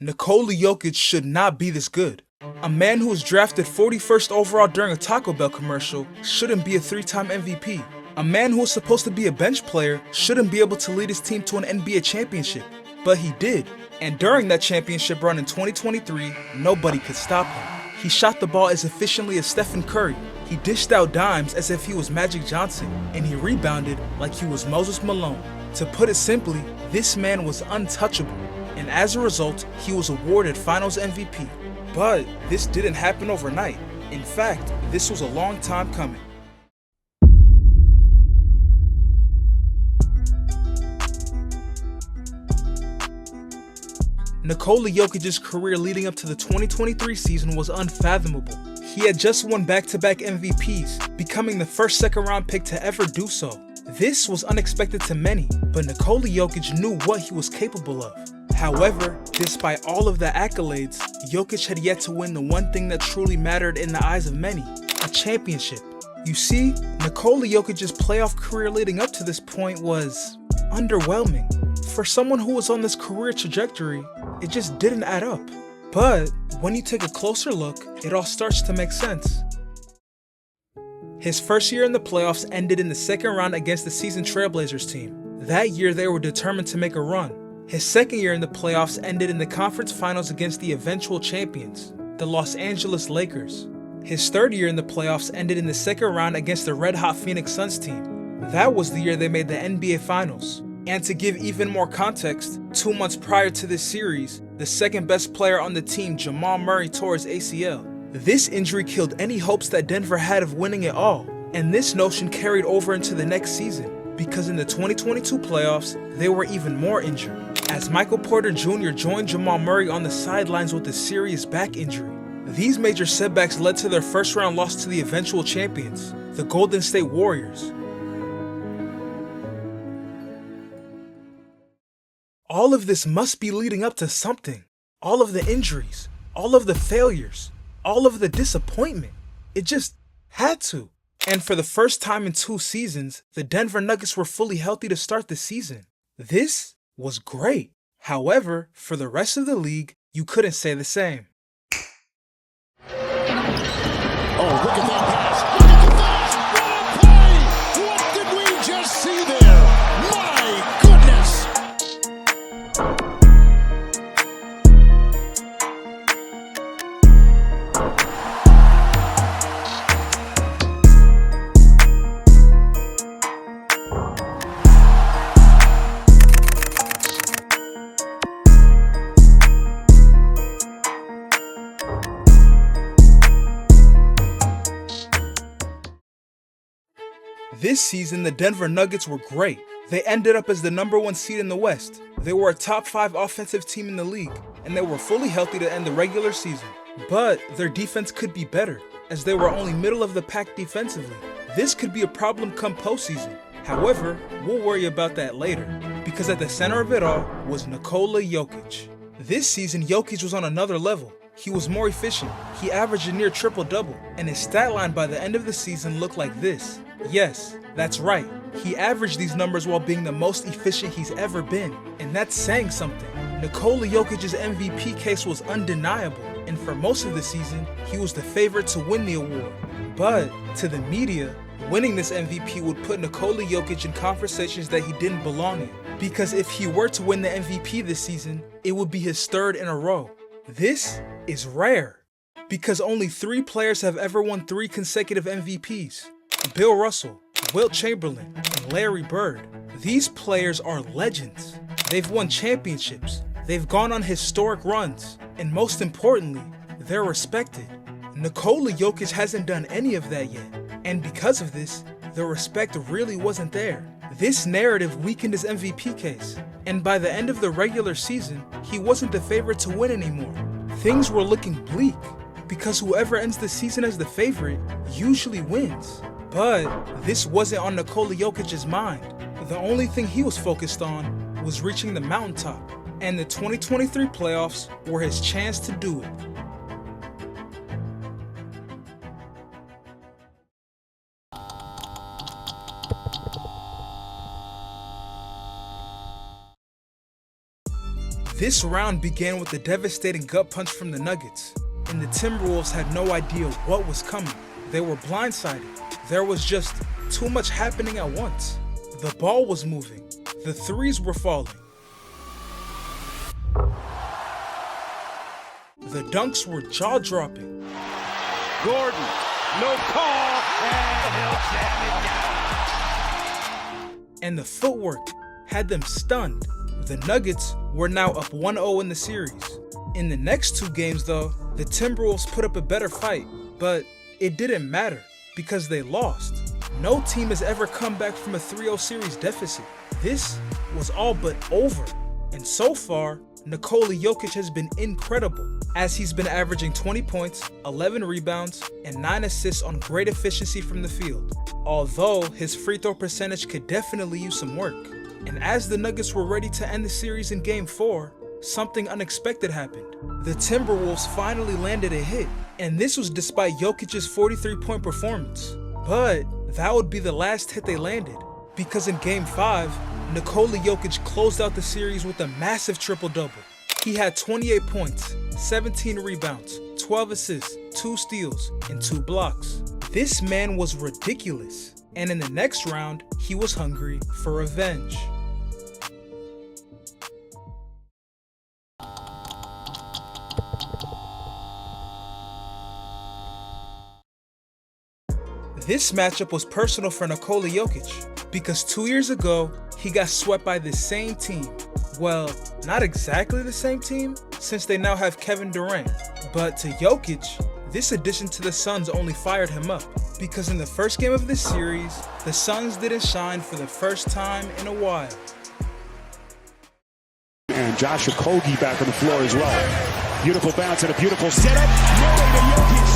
Nikola Jokic should not be this good. A man who was drafted 41st overall during a Taco Bell commercial shouldn't be a 3-time MVP. A man who was supposed to be a bench player shouldn't be able to lead his team to an NBA championship. But he did. And during that championship run in 2023, nobody could stop him. He shot the ball as efficiently as Stephen Curry. He dished out dimes as if he was Magic Johnson. And he rebounded like he was Moses Malone. To put it simply, this man was untouchable. And as a result, he was awarded Finals MVP. But this didn't happen overnight. In fact, this was a long time coming. Nikola Jokic's career leading up to the 2023 season was unfathomable. He had just won back-to-back MVPs, becoming the first second-round pick to ever do so. This was unexpected to many, but Nikola Jokic knew what he was capable of. However, despite all of the accolades, Jokic had yet to win the one thing that truly mattered in the eyes of many, a championship. You see, Nikola Jokic's playoff career leading up to this point was underwhelming. For someone who was on this career trajectory, it just didn't add up. But when you take a closer look, it all starts to make sense. His first year in the playoffs ended in the second round against the seasoned Trailblazers team. That year they were determined to make a run. His second year in the playoffs ended in the conference finals against the eventual champions, the Los Angeles Lakers. His third year in the playoffs ended in the second round against the red-hot Phoenix Suns team. That was the year they made the NBA Finals. And to give even more context, 2 months prior to this series, the second best player on the team, Jamal Murray, tore his ACL. This injury killed any hopes that Denver had of winning it all, and this notion carried over into the next season, because in the 2022 playoffs, they were even more injured, as Michael Porter Jr. joined Jamal Murray on the sidelines with a serious back injury. These major setbacks led to their first-round loss to the eventual champions, the Golden State Warriors. All of this must be leading up to something. All of the injuries, all of the failures, all of the disappointment. It just had to. And for the first time in 2 seasons, the Denver Nuggets were fully healthy to start the season. This was great. However, for the rest of the league, you couldn't say the same. Oh, look at that pass. Look at the finish. What a play! What did we just see there? My goodness! This season, the Denver Nuggets were great. They ended up as the #1 seed in the West. They were a top 5 offensive team in the league, and they were fully healthy to end the regular season. But their defense could be better, as they were only middle of the pack defensively. This could be a problem come postseason. However, we'll worry about that later, because at the center of it all was Nikola Jokic. This season, Jokic was on another level. He was more efficient, he averaged a near triple-double, and his stat line by the end of the season looked like this. Yes, that's right. He averaged these numbers while being the most efficient he's ever been, and that's saying something. Nikola Jokic's MVP case was undeniable, and for most of the season, he was the favorite to win the award. But to the media, winning this MVP would put Nikola Jokic in conversations that he didn't belong in, because if he were to win the MVP this season, it would be his 3rd in a row. This is rare, because only 3 players have ever won 3 consecutive MVPs. Bill Russell, Wilt Chamberlain, and Larry Bird. These players are legends. They've won championships, they've gone on historic runs, and most importantly, they're respected. Nikola Jokic hasn't done any of that yet, and because of this, the respect really wasn't there. This narrative weakened his MVP case, and by the end of the regular season, he wasn't the favorite to win anymore. Things were looking bleak, because whoever ends the season as the favorite usually wins. But this wasn't on Nikola Jokic's mind. The only thing he was focused on was reaching the mountaintop, and the 2023 playoffs were his chance to do it. This round began with a devastating gut punch from the Nuggets, and the Timberwolves had no idea what was coming. They were blindsided. There was just too much happening at once. The ball was moving. The threes were falling. The dunks were jaw-dropping. Gordon, no call, and he'll jam it down. And the footwork had them stunned. The Nuggets were now up 1-0 in the series. In the next two games though, the Timberwolves put up a better fight, but it didn't matter because they lost. No team has ever come back from a 3-0 series deficit. This was all but over. And so far, Nikola Jokic has been incredible, as he's been averaging 20 points, 11 rebounds, and 9 assists on great efficiency from the field, although his free throw percentage could definitely use some work. And as the Nuggets were ready to end the series in Game 4, something unexpected happened. The Timberwolves finally landed a hit, and this was despite Jokic's 43-point performance. But that would be the last hit they landed, because in Game 5, Nikola Jokic closed out the series with a massive triple-double. He had 28 points, 17 rebounds, 12 assists, 2 steals, and 2 blocks. This man was ridiculous, and in the next round, he was hungry for revenge. This matchup was personal for Nikola Jokic because 2 years ago, he got swept by the same team. Well, not exactly the same team, since they now have Kevin Durant. But to Jokic, this addition to the Suns only fired him up, because in the first game of the series, the Suns didn't shine for the first time in a while. And Josh Okogie back on the floor as well. Beautiful bounce and a beautiful setup. Roie to Jokic.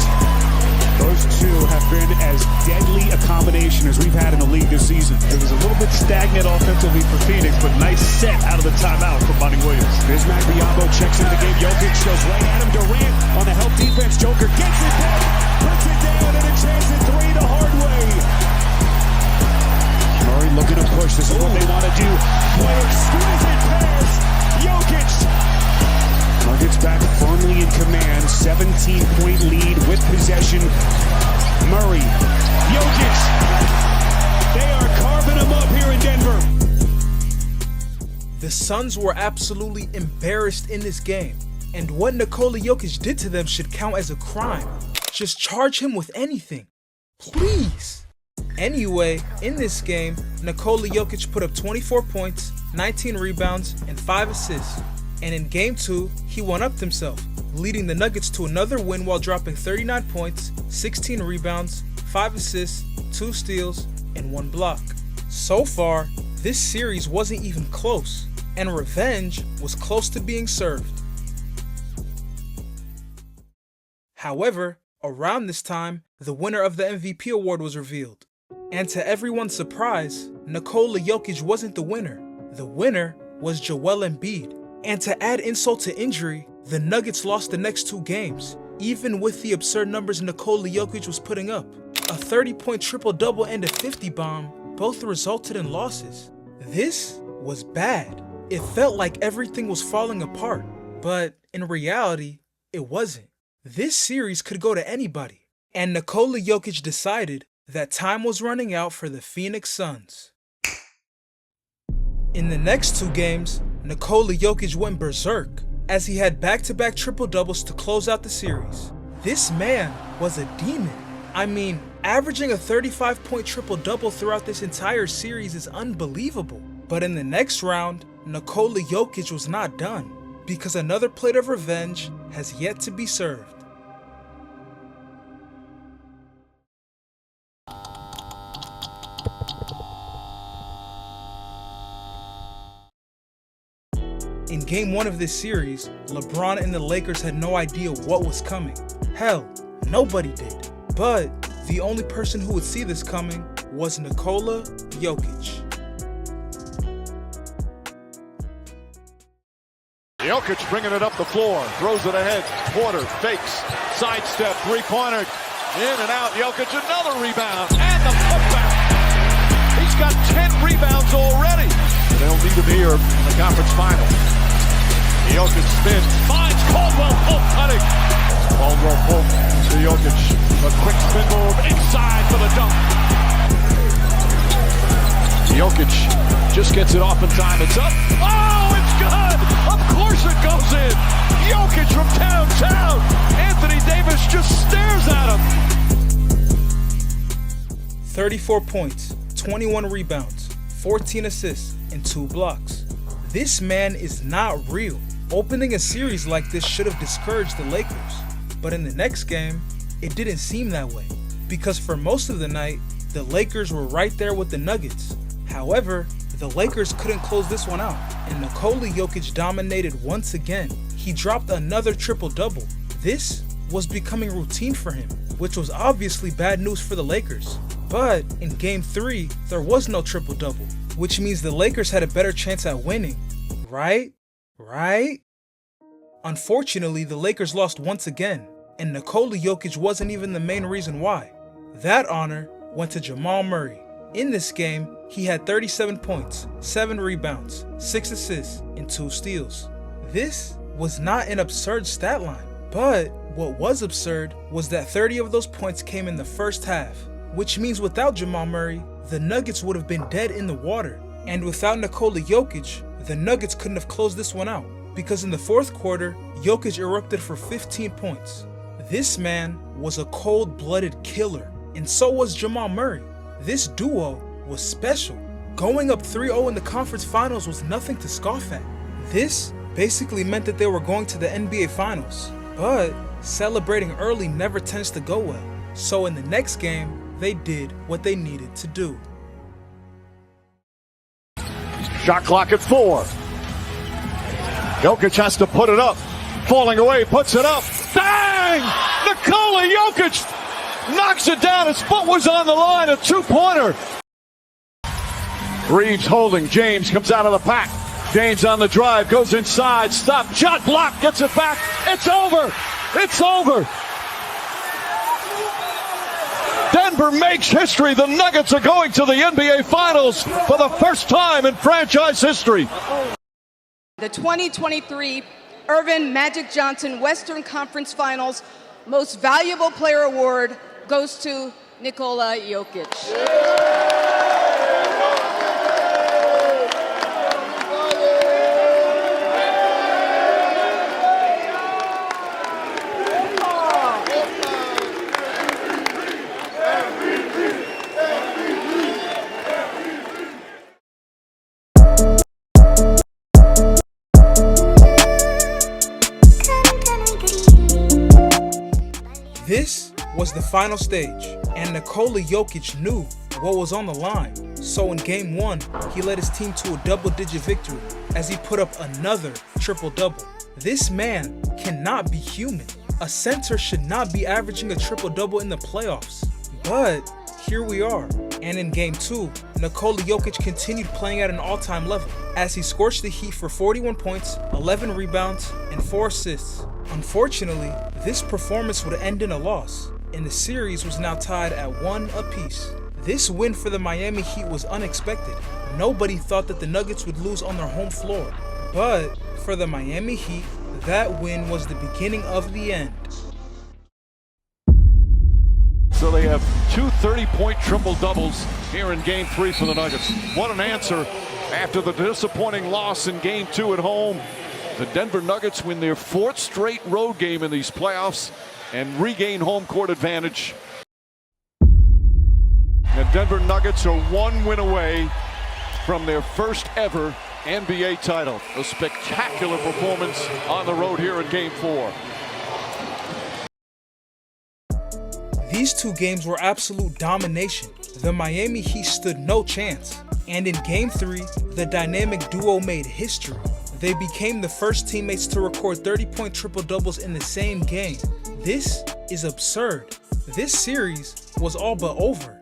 Those two have been as deadly a combination as we've had in the league this season. It was a little bit stagnant offensively for Phoenix, but nice set out of the timeout from Monty Williams. Bismack Biyombo checks into the game. Jokic goes right at him. Durant on the help defense. Joker gets it back, puts it down, and a chance at 3 the hard way. Murray looking to push. This is what they want to do. Play exquisite pass. Jokic. Nuggets back firmly in command. 17-point lead with possession. Murray. Jokic. They are carving him up here in Denver. The Suns were absolutely embarrassed in this game, and what Nikola Jokic did to them should count as a crime. Just charge him with anything, please. Anyway, in this game, Nikola Jokic put up 24 points, 19 rebounds, and 5 assists. And in Game 2, he one-upped himself, leading the Nuggets to another win while dropping 39 points, 16 rebounds, 5 assists, 2 steals, and 1 block. So far, this series wasn't even close, and revenge was close to being served. However, around this time, the winner of the MVP award was revealed. And to everyone's surprise, Nikola Jokic wasn't the winner. The winner was Joel Embiid. And to add insult to injury, the Nuggets lost the next 2 games, even with the absurd numbers Nikola Jokic was putting up. A 30-point triple-double and a 50 bomb both resulted in losses. This was bad. It felt like everything was falling apart, but in reality, it wasn't. This series could go to anybody, and Nikola Jokic decided that time was running out for the Phoenix Suns. In the next 2 games, Nikola Jokic went berserk, as he had back-to-back triple-doubles to close out the series. This man was a demon. I mean, averaging a 35-point triple-double throughout this entire series is unbelievable. But in the next round, Nikola Jokic was not done, because another plate of revenge has yet to be served. In Game 1 of this series, LeBron and the Lakers had no idea what was coming. Hell, nobody did. But the only person who would see this coming was Nikola Jokic. Jokic bringing it up the floor, throws it ahead. Porter fakes, sidestep, three-pointer, in and out. Jokic another rebound, and the putback. He's got 10 rebounds already. They'll need him here in the conference final. Jokic spins, finds Caldwell Pope cutting. Caldwell Pope to Jokic. A quick spin move inside for the dunk. Jokic just gets it off in time. It's up. Oh, it's good! Of course it goes in! Jokic from downtown! Anthony Davis just stares at him! 34 points, 21 rebounds, 14 assists, and 2 blocks. This man is not real. Opening a series like this should have discouraged the Lakers. But in the next game, it didn't seem that way. Because for most of the night, the Lakers were right there with the Nuggets. However, the Lakers couldn't close this one out, and Nikola Jokic dominated once again. He dropped another triple-double. This was becoming routine for him, which was obviously bad news for the Lakers. But in Game 3, there was no triple-double, which means the Lakers had a better chance at winning. Right? Unfortunately, the Lakers lost once again, and Nikola Jokic wasn't even the main reason why. That honor went to Jamal Murray. In this game, he had 37 points, 7 rebounds, 6 assists, and 2 steals. This was not an absurd stat line, but what was absurd was that 30 of those points came in the first half, which means without Jamal Murray, the Nuggets would have been dead in the water. And without Nikola Jokic, the Nuggets couldn't have closed this one out, because in the fourth quarter, Jokic erupted for 15 points. This man was a cold-blooded killer, and so was Jamal Murray. This duo was special. Going up 3-0 in the conference finals was nothing to scoff at. This basically meant that they were going to the NBA finals. But celebrating early never tends to go well. So in the next game, they did what they needed to do. Shot clock at 4. Jokic has to put it up. Falling away, puts it up. Bang! Nikola Jokic knocks it down. His foot was on the line. A 2-pointer. Reeves holding. James comes out of the pack. James on the drive. Goes inside. Stop. Shot block. Gets it back. It's over. It's over. Denver makes history. The Nuggets are going to the NBA Finals for the first time in franchise history. The 2023 Irvin Magic Johnson Western Conference Finals Most Valuable Player Award goes to Nikola Jokic. This was the final stage, and Nikola Jokic knew what was on the line. So in Game 1, he led his team to a double-digit victory as he put up another triple-double. This man cannot be human. A center should not be averaging a triple-double in the playoffs. But here we are. And in Game 2, Nikola Jokic continued playing at an all-time level as he scorched the Heat for 41 points, 11 rebounds, and 4 assists. Unfortunately, this performance would end in a loss, and the series was now tied at 1 apiece. This win for the Miami Heat was unexpected. Nobody thought that the Nuggets would lose on their home floor. But for the Miami Heat, that win was the beginning of the end. So they have 2 30-point triple-doubles here in Game 3 for the Nuggets. What an answer after the disappointing loss in Game 2 at home. The Denver Nuggets win their 4th straight road game in these playoffs and regain home court advantage. The Denver Nuggets are 1 win away from their first ever NBA title. A spectacular performance on the road here in Game 4. These 2 games were absolute domination. The Miami Heat stood no chance. And in Game 3, the dynamic duo made history. They became the first teammates to record 30-point triple-doubles in the same game. This is absurd. This series was all but over.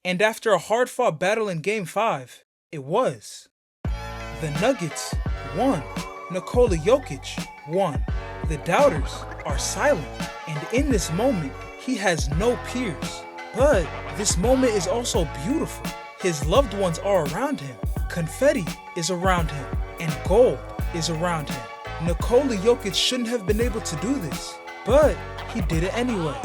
And after a hard-fought battle in Game 5, it was. The Nuggets won. Nikola Jokic won. The doubters are silent. And in this moment, he has no peers. But this moment is also beautiful. His loved ones are around him. Confetti is around him. And gold is around him. Nikola Jokic shouldn't have been able to do this, but he did it anyway.